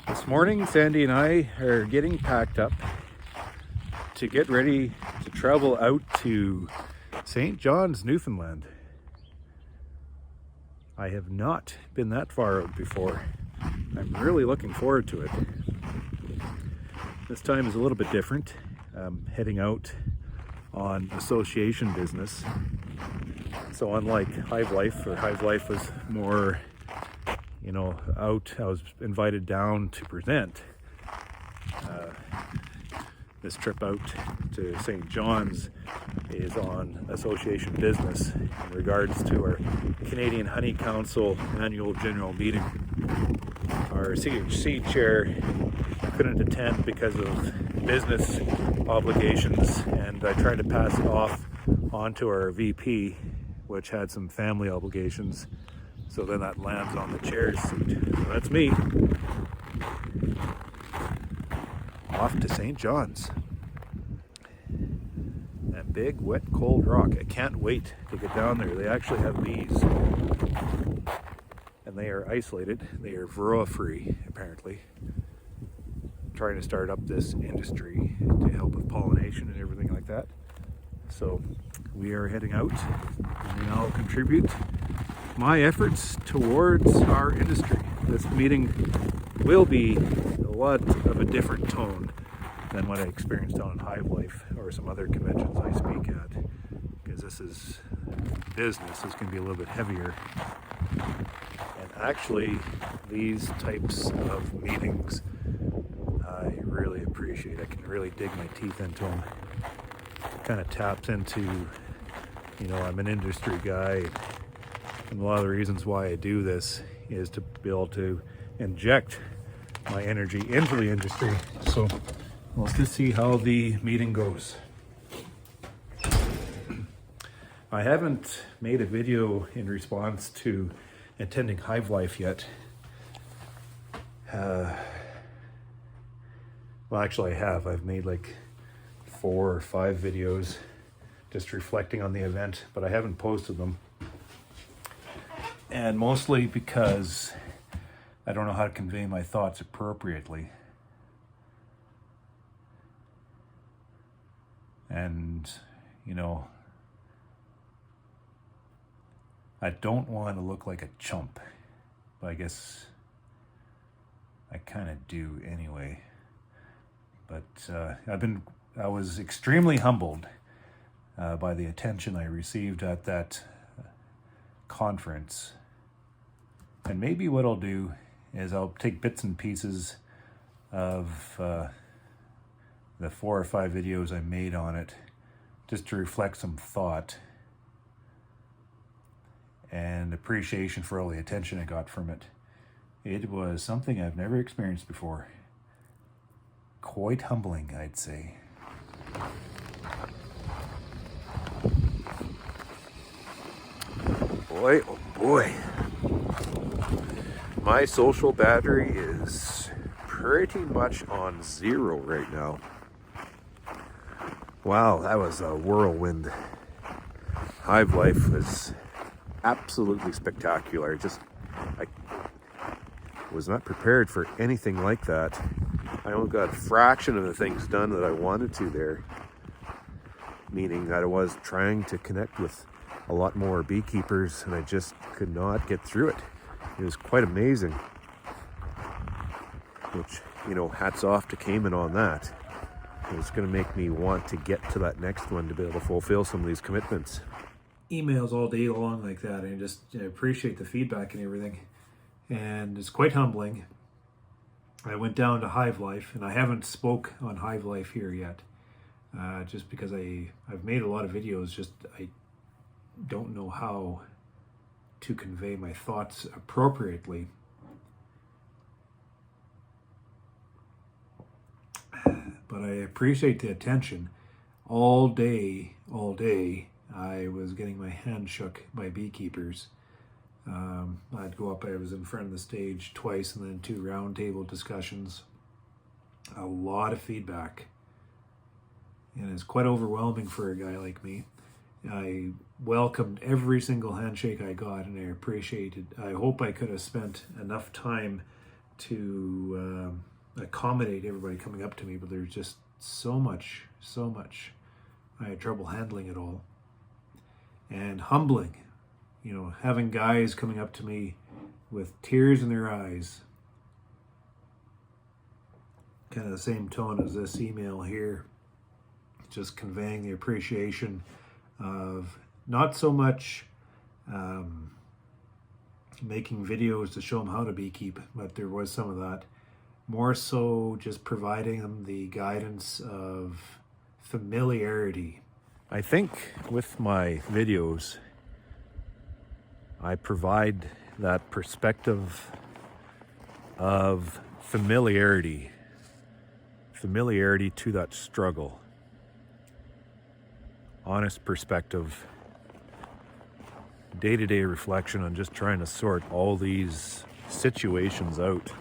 This morning, Sandy and I are getting packed up to get ready to travel out to St. John's, Newfoundland. I have not been that far out before. I'm really looking forward to it. This time is a little bit different. I'm heading out on association business. So unlike Hive Life, or Hive Life was more, out, I was invited down to present. This trip out to St. John's is on association business in regards to our Canadian Honey Council annual general meeting. Our CHC chair couldn't attend because of business obligations, and I tried to pass it off onto our VP, which had some family obligations. So then that lands on the chair's seat. So that's me. Off to St. John's. That big, wet, cold rock. I can't wait to get down there. They actually have bees. And they are isolated. They are varroa free, apparently. I'm trying to start up this industry to help with pollination and everything like that. So we are heading out, and I'll contribute my efforts towards our industry. This meeting will be a lot of a different tone than what I experienced on Hive Life or some other conventions I speak at, because this is business. It's going to be a little bit heavier. And actually, these types of meetings I really appreciate. I can really dig my teeth into them. It kind of taps into, I'm an industry guy, and a lot of the reasons why I do this is to be able to inject my energy into the industry. So let's just see how the meeting goes. I haven't made a video in response to attending Hive Life yet. Well, actually I have. I've made like 4 or 5 videos just reflecting on the event, but I haven't posted them. And mostly because I don't know how to convey my thoughts appropriately. And, I don't want to look like a chump, but I guess I kind of do anyway. But I was extremely humbled by the attention I received at that conference. And maybe what I'll do is I'll take bits and pieces of the 4 or 5 videos I made on it just to reflect some thought and appreciation for all the attention I got from it. It was something I've never experienced before. Quite humbling, I'd say. Boy, oh boy. My social battery is pretty much on 0 right now. Wow, that was a whirlwind. Hive Life was absolutely spectacular. I was not prepared for anything like that. I only got a fraction of the things done that I wanted to there. Meaning that I was trying to connect with a lot more beekeepers, and I just could not get through it. It was quite amazing. Which, hats off to Kamon on that. It's going to make me want to get to that next one to be able to fulfill some of these commitments. Emails all day long like that, and I just appreciate the feedback and everything. And it's quite humbling. I went down to Hive Life, and I haven't spoke on Hive Life here yet. Just because I've made a lot of videos, I don't know how to convey my thoughts appropriately. But I appreciate the attention. All day, I was getting my hand shook by beekeepers. I'd go up, I was in front of the stage twice, and then 2 roundtable discussions. A lot of feedback. And it's quite overwhelming for a guy like me. I welcomed every single handshake I got, and I appreciated. I hope I could have spent enough time to accommodate everybody coming up to me, but there's just so much. I had trouble handling it all. And humbling, having guys coming up to me with tears in their eyes, kind of the same tone as this email here, just conveying the appreciation of not so much making videos to show them how to beekeep, but there was some of that. More so just providing them the guidance of familiarity. I think with my videos, I provide that perspective of familiarity to that struggle, honest perspective, day-to-day reflection on just trying to sort all these situations out.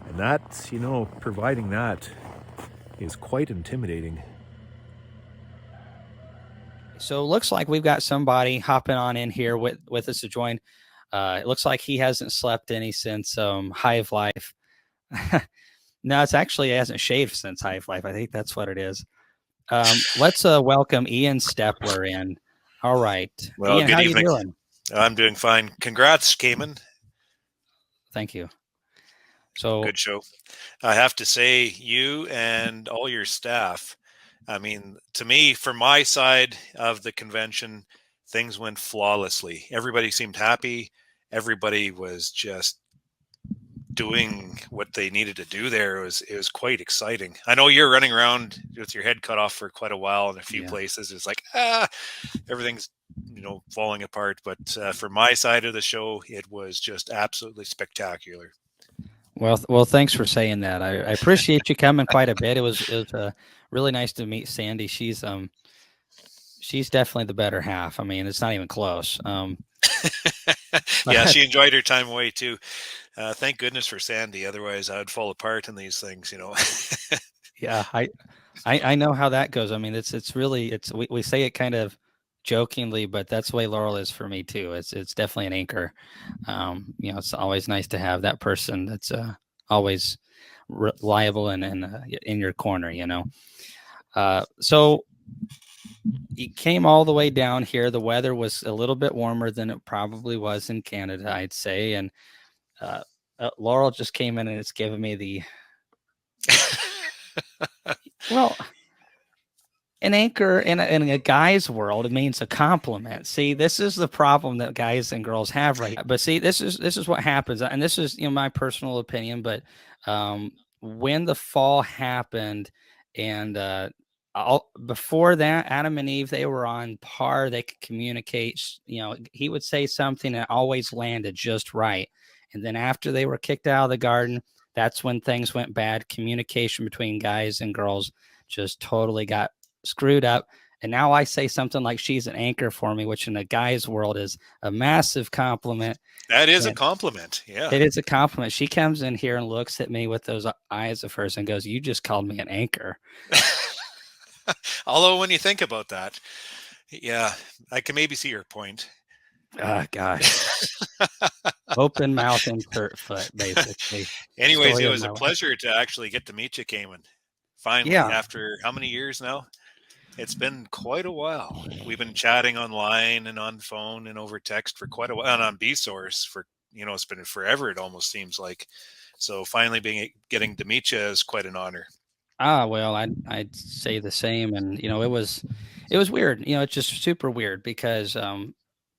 And that, providing that is quite intimidating. So it looks like we've got somebody hopping on in here with us to join. It looks like he hasn't slept any since Hive Life. No, it's actually he hasn't shaved since Hive Life. I think that's what it is. Let's welcome Ian Stepler in. All right. Well, Ian, good how evening. you doing? I'm doing fine. Congrats, Kamon. Thank you. So good show. I have to say, you and all your staff, I mean, to me, from my side of the convention, things went flawlessly. Everybody seemed happy. Everybody was just doing what they needed to do there. It was quite exciting. I know you're running around with your head cut off for quite a while in a few places. It's like, everything's, falling apart. But for my side of the show, it was just absolutely spectacular. Well, thanks for saying that. I appreciate you coming quite a bit. It was really nice to meet Sandy. She's definitely the better half. I mean, it's not even close. Yeah, she enjoyed her time away too. Thank goodness for Sandy. Otherwise, I would fall apart in these things, Yeah, I know how that goes. I mean, it's really we say it kind of jokingly, but that's the way Laurel is for me too. It's definitely an anchor. It's always nice to have that person that's always reliable and in your corner. So you came all the way down here. The weather was a little bit warmer than it probably was in Canada, I'd say. And Laurel just came in and it's given me the well, an anchor in a guy's world, it means a compliment. See, this is the problem that guys and girls have right now. But see, this is what happens. And this is, my personal opinion, but when the fall happened and before that, Adam and Eve, they were on par. They could communicate. He would say something that always landed just right. And then after they were kicked out of the garden, that's when things went bad. Communication between guys and girls just totally got screwed up. And now I say something like she's an anchor for me, which in a guy's world is a massive compliment. That is a compliment. Yeah, it is a compliment. She comes in here and looks at me with those eyes of hers and goes, "You just called me an anchor." Although when you think about that, yeah, I can maybe see your point. Gosh. Open mouth and hurt foot, basically. Anyways, it was a pleasure to actually get to meet you, Kamon. Finally, after how many years now? It's been quite a while. We've been chatting online and on phone and over text for quite a while, and on B-Source for, it's been forever, it almost seems like. So finally getting to meet you is quite an honor. Well, I'd say the same. And, it was weird. It's just super weird because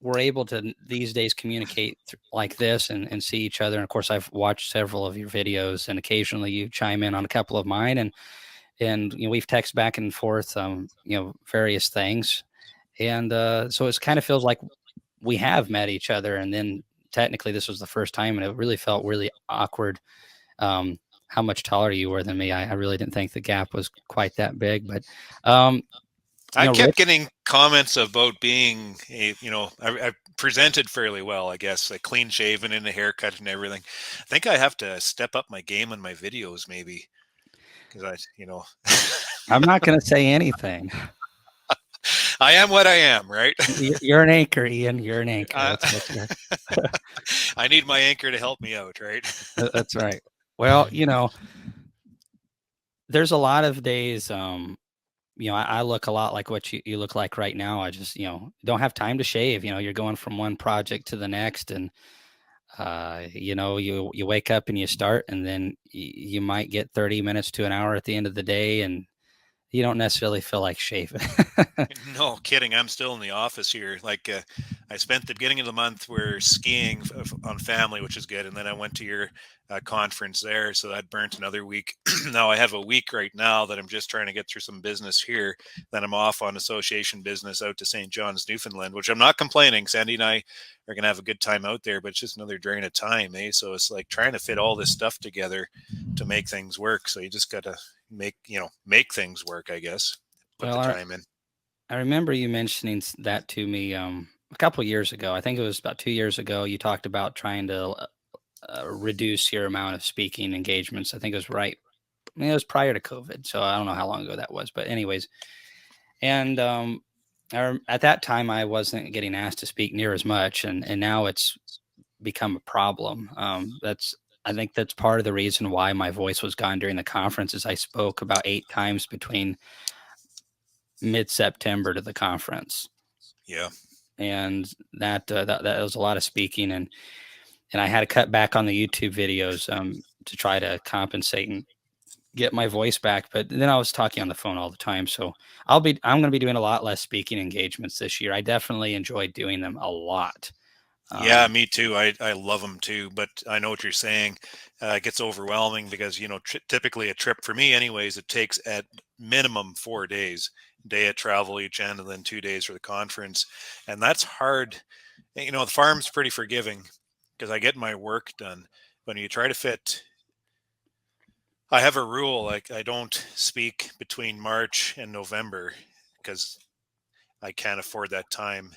we're able to these days communicate like this and see each other. And of course, I've watched several of your videos and occasionally you chime in on a couple of mine and we've texted back and forth, various things. And so it kind of feels like we have met each other. And then technically this was the first time and it really felt really awkward. How much taller you were than me. I really didn't think the gap was quite that big, but I kept getting comments about being I presented fairly well, I guess, like clean shaven and a haircut and everything. I think I have to step up my game on my videos maybe because I'm not going to say anything. I am what I am, right? You're an anchor, Ian. You're an anchor. I need my anchor to help me out, right? That's right. Well, there's a lot of days, I look a lot like what you look like right now. I just, don't have time to shave. You're going from one project to the next, and you wake up and you start, and then you might get 30 minutes to an hour at the end of the day, and you don't necessarily feel like shaving. No kidding. I'm still in the office here. Like, I spent the beginning of the month we're skiing on family, which is good, and then I went to your conference there, so that burnt another week. Now I have a week right now that I'm just trying to get through some business here. Then I'm off on association business out to St. John's, Newfoundland, which I'm not complaining. Sandy and I are gonna have a good time out there, but it's just another drain of time, eh? So it's like trying to fit all this stuff together to make things work. So you just gotta make things work, I guess. Put Well, the time in. I remember you mentioning that to me a couple years ago. I think it was about 2 years ago. You talked about trying to reduce your amount of speaking engagements. I think it was right. I mean, it was prior to COVID, so I don't know how long ago that was. But anyways, and at that time, I wasn't getting asked to speak near as much, and now it's become a problem. I think that's part of the reason why my voice was gone during the conference. Is I spoke about 8 times between mid-September to the conference, Yeah. and that was a lot of speaking, and I had to cut back on the YouTube videos to try to compensate and get my voice back. But then I was talking on the phone all the time, so I'm going to be doing a lot less speaking engagements this year. I definitely enjoyed doing them a lot. Yeah, me too. I love them too, but I know what you're saying. It gets overwhelming because, typically a trip for me anyways, it takes at minimum 4 days, day of travel each end, and then 2 days for the conference. And that's hard. The farm's pretty forgiving because I get my work done. When you try to fit, I have a rule, like I don't speak between March and November because I can't afford that time.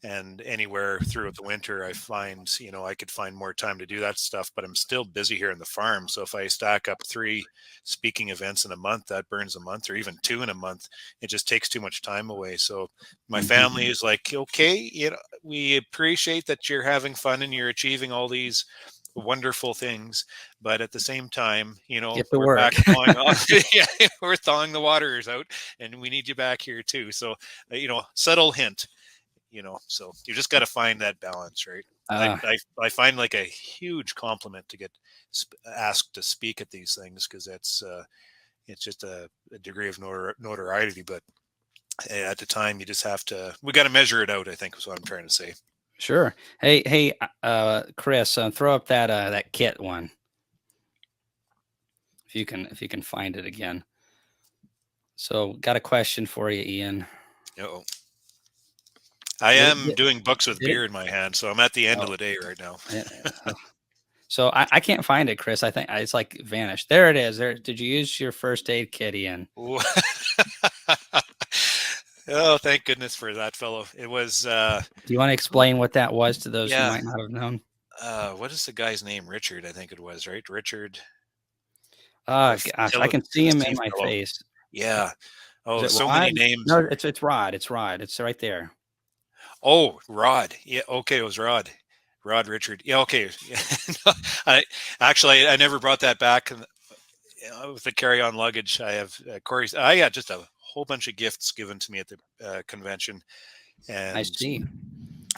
And anywhere throughout the winter, I find, I could find more time to do that stuff, but I'm still busy here in the farm. So if I stack up 3 speaking events in a month, that burns a month, or even 2 in a month. It just takes too much time away. So my Mhm. family is like, okay, we appreciate that you're having fun and you're achieving all these wonderful things, but at the same time, Get to we're work. back thawing off. Yeah, we're thawing the waters out, and we need you back here too. So, subtle hint, so you just got to find that balance, right? uh, I find like a huge compliment to get asked to speak at these things, because it's just a degree of notoriety, but at the time you just have to, we got to measure it out, I think is what I'm trying to say. Sure. Hey, Chris, throw up that kit one if you can find it again. So, got a question for you, Ian. Uh-oh. I Did am it, doing books with did it? beer in my hand, so I'm at the end of Oh, the day right now. yeah. So I can't find it, Chris. I think it's like vanished. There it is. There. Did you use your first aid kit, Ian? Ooh. Oh, thank goodness for that, fellow. It was Do you want to explain what that was to those who yeah. might not have known? What is the guy's name? Richard, I think it was, right? Richard, Oh the gosh, I can see him in facility my fellow. face. Yeah. Is Oh, it so Rod? many names. No, it's Rod. It's Rod. It's right there. Oh, Rod. Yeah. Okay, it was Rod. Rod Richard. Yeah. Okay. No, I actually I never brought that back. And with the carry-on luggage, I have Corey's. I got just a whole bunch of gifts given to me at the convention, I and see.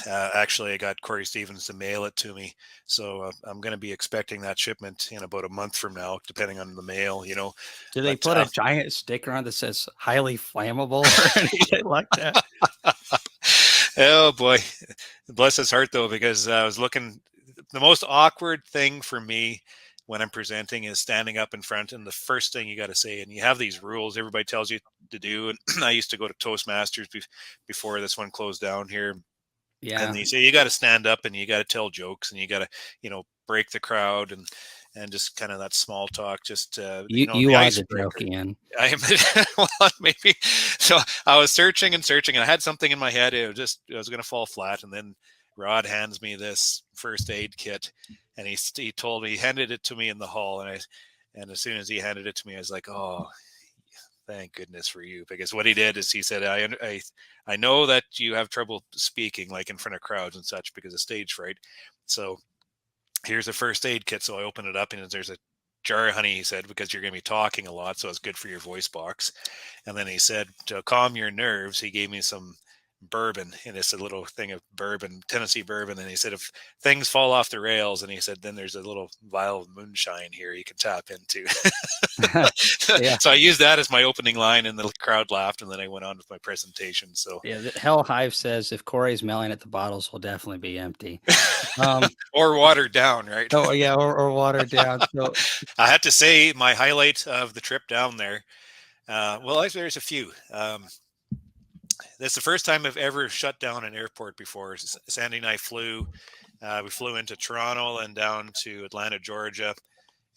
actually, I got Corey Stevens to mail it to me. So I'm going to be expecting that shipment in about a month from now, depending on the mail. Do they But put a giant sticker on that says highly flammable or anything like that? oh boy, bless his heart though, because I was looking. The most awkward thing for me when I'm presenting is standing up in front, and the first thing you got to say, and you have these rules everybody tells you to do. And I used to go to Toastmasters before this one closed down here, and Yeah. they say you got to stand up and you got to tell jokes and you got to break the crowd, and just kind of that small talk, just You the are the joke, icebreaker. Ian. I am well, maybe. So I was searching and searching, and I had something in my head. I was going to fall flat, and then Rod hands me this first aid kit, and he told me, he handed it to me in the hall, and as soon as he handed it to me, I was like, oh, thank goodness for you, because what he did is he said, I know that you have trouble speaking like in front of crowds and such because of stage fright. So here's a first aid kit. So I opened it up, and there's a jar of honey, he said, because you're going to be talking a lot, so it's good for your voice box. And then he said, to calm your nerves, he gave me some bourbon, and it's a little thing of bourbon, Tennessee bourbon. And he said, if things fall off the rails, and he said, then there's a little vial of moonshine here you can tap into. Yeah. So I used that as my opening line, and the crowd laughed, and then I went on with my presentation. So Yeah, the Hell Hive says if Corey's smelling it, the bottles will definitely be empty. or watered down, right? Oh yeah, or watered down. So I had to say my highlight of the trip down there. Well, actually, there's a few. That's the first time I've ever shut down an airport before. Sandy and I flew. We flew into Toronto and down to Atlanta, Georgia,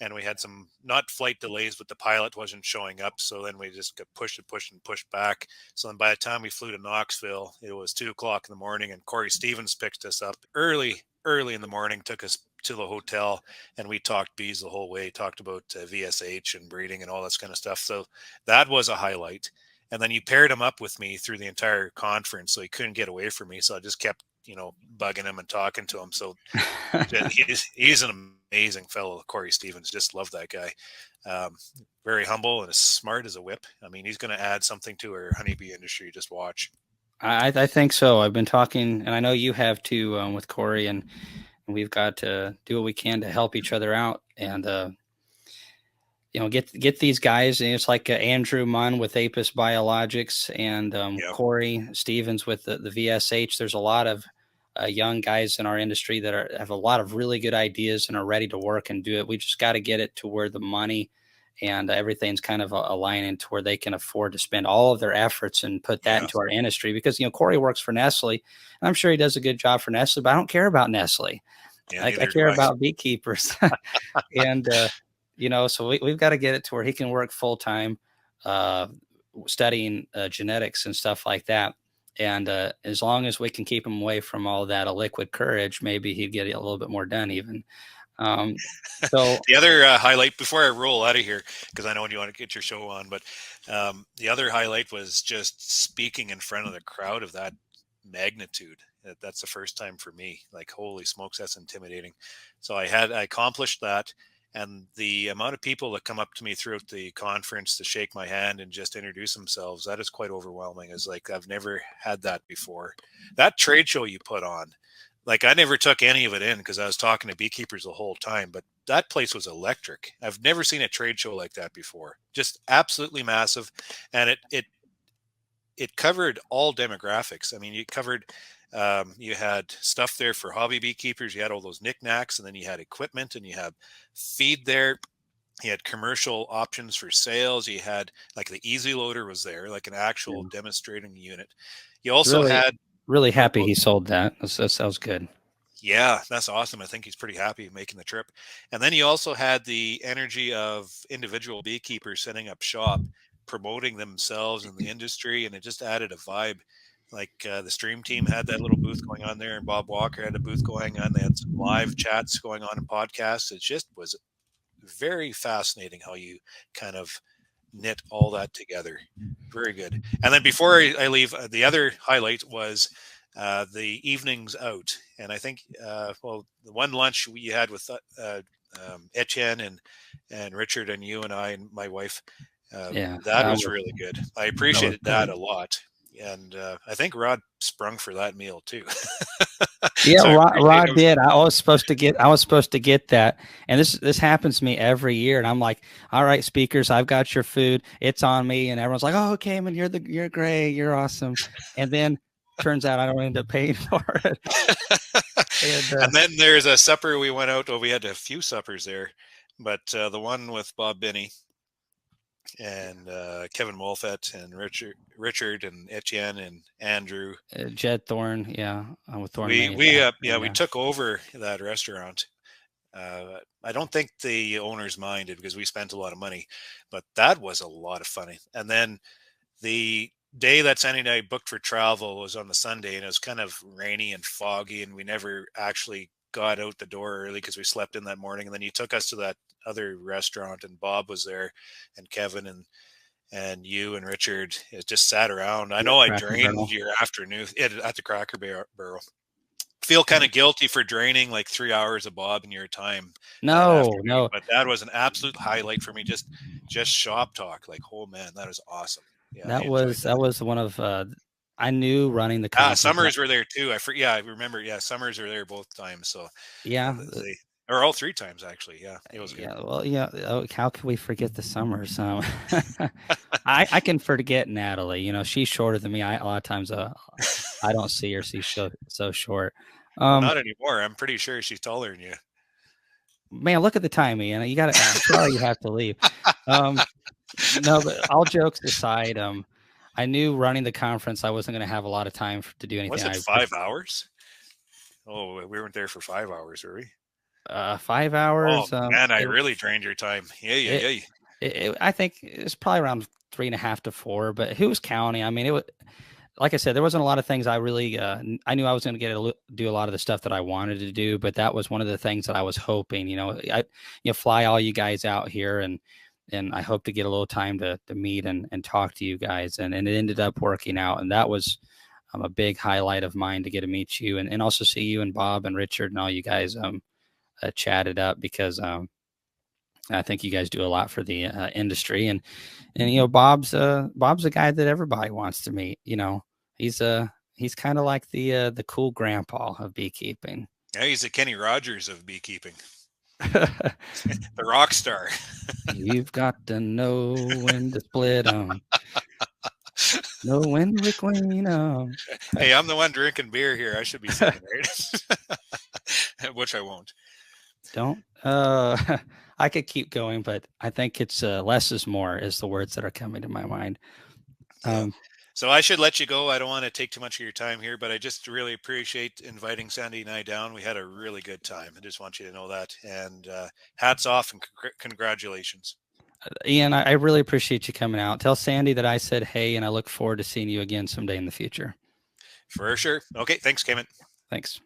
and we had some not flight delays, but the pilot wasn't showing up. So then we just got pushed and pushed and pushed back. So then by the time we flew to Knoxville, it was 2:00 in the morning, and Corey Stevens picked us up early in the morning, took us to the hotel, and we talked bees the whole way, talked about VSH and breeding and all this kind of stuff. So that was a highlight. And then you paired him up with me through the entire conference, so he couldn't get away from me. So I just kept, bugging him and talking to him. So he's an amazing fellow, Corey Stevens. Just love that guy. Very humble and as smart as a whip. I mean, he's going to add something to our honeybee industry. Just watch. I think so. I've been talking, and I know you have too, with Corey, and we've got to do what we can to help each other out, and get these guys. And it's like Andrew Munn with Apis Biologics, and Corey Stevens with the VSH. There's a lot of young guys in our industry that have a lot of really good ideas and are ready to work and do it. We just got to get it to where the money and everything's kind of aligning to where they can afford to spend all of their efforts and put that into our industry. Because Corey works for Nestle, and I'm sure he does a good job for Nestle, but I don't care about Nestle. I care about beekeepers. And so we've got to get it to where he can work full time, studying genetics and stuff like that. And as long as we can keep him away from all that liquid courage, maybe he'd get a little bit more done even. So the other highlight before I roll out of here, because I know you want to get your show on, but the other highlight was just speaking in front of the crowd of that magnitude. That's the first time for me. Like, holy smokes, that's intimidating. So I accomplished that. And the amount of people that come up to me throughout the conference to shake my hand and just introduce themselves, that is quite overwhelming. It's like, I've never had that before. That trade show you put on, like, I never took any of it in because I was talking to beekeepers the whole time, but that place was electric. I've never seen a trade show like that before. Just absolutely massive. And it covered all demographics. I mean, you covered, you had stuff there for hobby beekeepers. You had all those knickknacks, and then you had equipment, and you had feed there. You had commercial options for sales. You had, like, the easy loader was there, like an actual demonstrating unit. You also had really happy he sold that. That sounds good. Yeah, that's awesome. I think he's pretty happy making the trip. And then you also had the energy of individual beekeepers setting up shop, promoting themselves in the industry, and it just added a vibe. Like, the stream team had that little booth going on there, and Bob Walker had a booth going on. They had some live chats going on in podcasts. It just was very fascinating how you kind of knit all that together. Very good. And then before I leave, the other highlight was the evenings out. And I think, the one lunch we had with Etienne and Richard and you and I and my wife, that was really good. I appreciated that a lot. And I think Rod sprung for that meal too. Yeah, so Rod did. I was supposed to get that, and this happens to me every year. And I'm like, all right, speakers, I've got your food. It's on me, and everyone's like, oh, Kamon, you're great, you're awesome. And then turns out I don't end up paying for it. And then there's a supper we went out. We had a few suppers there, but the one with Bob Binney and Kevin Molfett and Richard and Etienne and Andrew, Jed Thorne, with Thorne. We took over that restaurant. I don't think the owners minded because we spent a lot of money, but that was a lot of fun. And then the day that Sandy and I booked for travel was on the Sunday, and it was kind of rainy and foggy, and we never actually got out the door early because we slept in that morning. And then you took us to that other restaurant, and Bob was there, and Kevin and you and Richard just sat around. I know I drained your afternoon at the Cracker Barrel. feel kind of guilty for draining like 3 hours of Bob in your time that No, afternoon, no, but that was an absolute highlight for me. Just shop talk. Like, oh man, that was awesome. Yeah, I enjoyed that that. was one of I knew running the Ah, conference. Summers were there too. Yeah, I remember. Yeah, Summers were there both times. So Yeah, they, or all 3 times actually. Yeah, it was good. yeah. Well, yeah. Oh, how can we forget the summers? I can forget Natalie. You know, she's shorter than me. A lot of times, I don't see her. She's so short. Well, Um, not anymore. I'm pretty sure she's taller than you. man, look at the time, Ian. You got to. I'm sorry, you have to leave. Um, no, but all jokes aside, I knew running the conference, I wasn't going to have a lot of time to do anything. Was it 5 hours? Oh, we weren't there for 5 hours, were we? 5 hours. Oh man, I really drained your time. Yeah. I think it's probably around 3.5 to 4. But who's counting? I mean, it was like I said, there wasn't a lot of things I really. I knew I was going to do a lot of the stuff that I wanted to do, but that was one of the things that I was hoping. Fly all you guys out here, and I hope to get a little time to meet and talk to you guys, and it ended up working out, and that was a big highlight of mine to get to meet you and also see you and Bob and Richard and all you guys chatted up because I think you guys do a lot for the industry, and Bob's a guy that everybody wants to meet. He's kind of like the cool grandpa of beekeeping. Yeah, he's the Kenny Rogers of beekeeping. The rock star. You've got to know when to split them. Know when to clean them. Hey, I'm the one drinking beer here. I should be saying right, which I won't. Don't. I could keep going, but I think it's less is more is the words that are coming to my mind. Yeah. So I should let you go. I don't want to take too much of your time here, but I just really appreciate inviting Sandy and I down. We had a really good time. I just want you to know that. And hats off and congratulations. Ian, I really appreciate you coming out. Tell Sandy that I said hey, and I look forward to seeing you again someday in the future. For sure. Okay. Thanks, Kamon. Thanks.